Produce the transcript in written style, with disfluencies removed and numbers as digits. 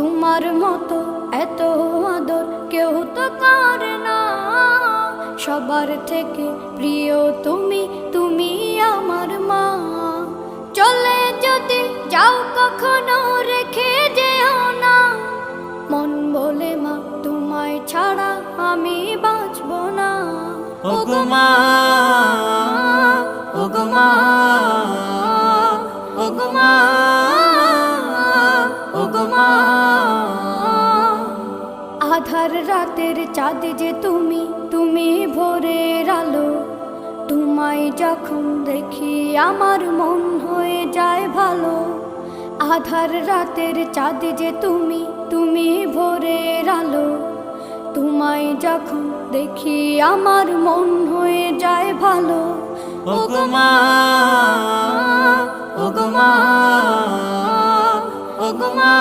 তোমার মতো এত আদর কেউ তো করে না। সবার থেকে প্রিয় তুমি, তুমি আমার মা। চলে যদি যাও কখনো রেখে যেও না, মন বলে মা তোমায় ছাড়া আমি বাঁচব না। ওগো মা, ওগো মা, ওগো মা, ওগো মা। আধার রাতের চাঁদ যে তুমি, তুমি ভোরের আলো। তোমায় যখন দেখি আমার মন হয়ে যায় ভালো। আধার রাতের চাঁদ যে তুমি, তুমি ভোরের আলো। তোমায় যখন দেখি আমার মন হয়ে যায় ভালো। ওগো মা, ওগো মা, ওগো মা।